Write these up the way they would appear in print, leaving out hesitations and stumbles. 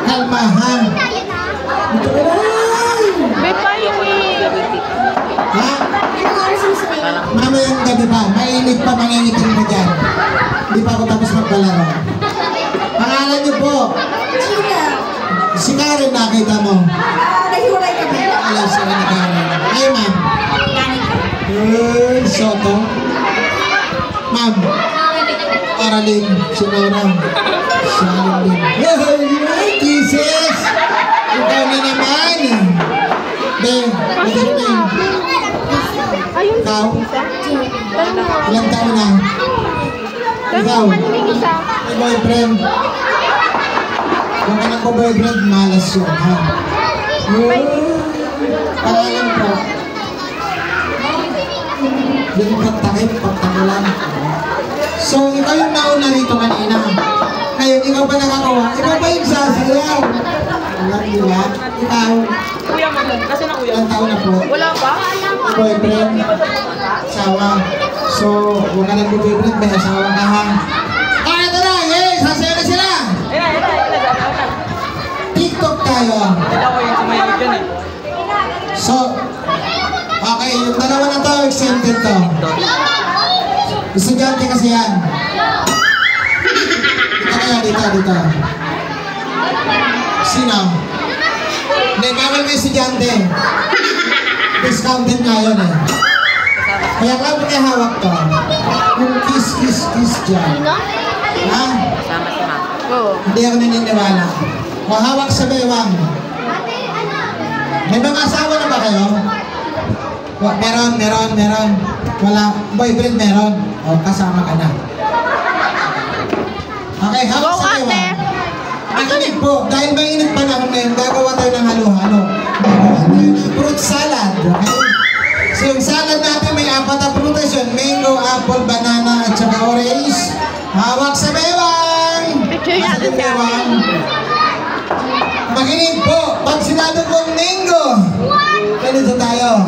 Kalma, ha? May payo ko yung Ha? Mamayang gabi pa. Mainit pa, mangingitin mo dyan. Hindi pa ako tapos magpalaro. Pangalan niyo po? Si Karen, nakita mo? Nahiwalay kami. Alam siya ni Karen. Ay, ma'am. Soto. Ma'am. Aralyn. Sinora. Shalom din. Hey, kisses! Ikaw na naman. Ben, what's your name? Ikaw? Ilang taon na? Ikaw? May boyfriend? Kung anak ko boyfriend, malas yun, ha? Pangalan po? Yung pagtakip, pagtakulan. So, ikaw yung nauna rito kanina. Ngayon, ikaw pa nakakawa. Ikaw pa yung sasayaw. Alam, di ba? Ikaw? kuya mo. Kasi na kuya. Ilang taon na po? Wala pa? Boyfriend? Asawa? So, huwag ka nag-boyfriend, may asawa ka, ha? Kaya ito na! Yes! Sasayaw na sila! TikTok tayo. Wala ko yung sumayawid dyan eh. So, okay, yung dalawa na to, exempted to. Estudyante kasi yan. Dito kaya, dito. Sino? Hindi, bawal may estudyante. Discounted nga yun eh. Kaya ka mo hawak to. Yung kiss dyan. Ha? Kasama si ma'am. Oo. Hindi ako naniniwala. O hawak sa bewang. May mga asawa na ba kayo? Meron. Wala. Boyfriend meron. O, kasama ka na. Okay, hawak sa bewang. Makinig po, dahil mainit panahon ngayon, gagawa tayo ng halo-halo. Gagawa tayo ng fruit salad. Okay? So yung salad natin may 4 na prutas yun. Mango, apple, banana, at saka orange. Hawak sa bewang! Hawak sa bewang. Makinig po, pag sinabi kong mango, ganito tayo.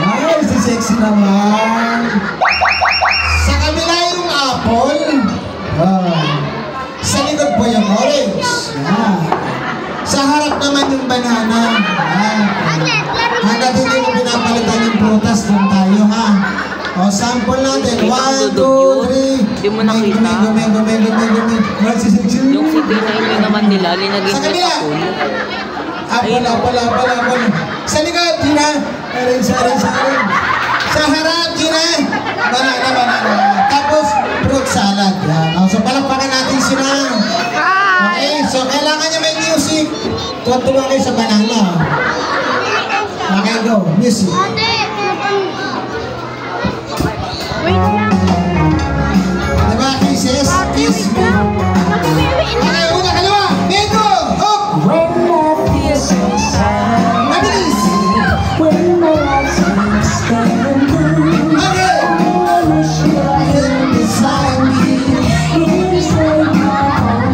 Ay, si sexy naman. Sa kabila yung apple. Sa likod po yung orange. Sa harap naman yung banana. Hanggat hindi mo pinapalitan yung prutas, doon tayo, ha? O, sample natin. 1, 2, 3. Hindi mo nakita. Mango. Yung sitinayin naman nila, linagay Sa nila kabila. sa pool. Apple. Sa likod, Gina. Orange. Sa harap, Gina. Banana. Tapos, fruit salad. Yan. O, so, palakpakan natin sila. Okay, so kailangan niya may music. Tuwa kayo sa banana. Okay, go. Music. Diba, kisses? Kiss me. Okay, una, kaliwa. Mango! Hop! Mabilis! Okay! Beside me.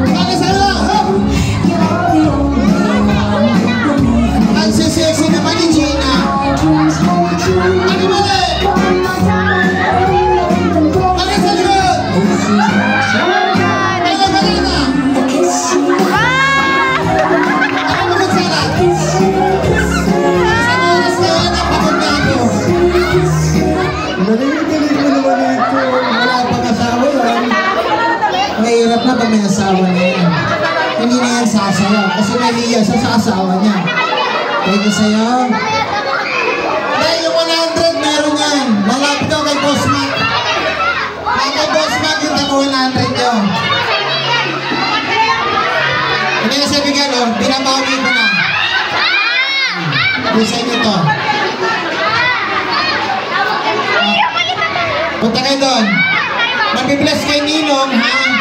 Okay, sa'yo. Hop! Ang sexy naman ni Gina. Ano ba na? Okay, sa likod. Ano ba na? Ano ba sana? Sa oras na yan, napagod na ako. Galing mo naman ito. Wala pang asawa yan. Mahirap na pag may asawa na yan. Hindi na yan sasayaw kasi nahiya siya sa asawa niya. Thank you sa'yo. Dahil yung 100 meron yan. Lalapit ako kay Boss Mac. Kay Boss Mac yung taga 100 yun. Hindi na siya bigyan o. Binabawi ko na. Bisa nyo to. Punta kayo doon. Magbibless kay Ninong, ha?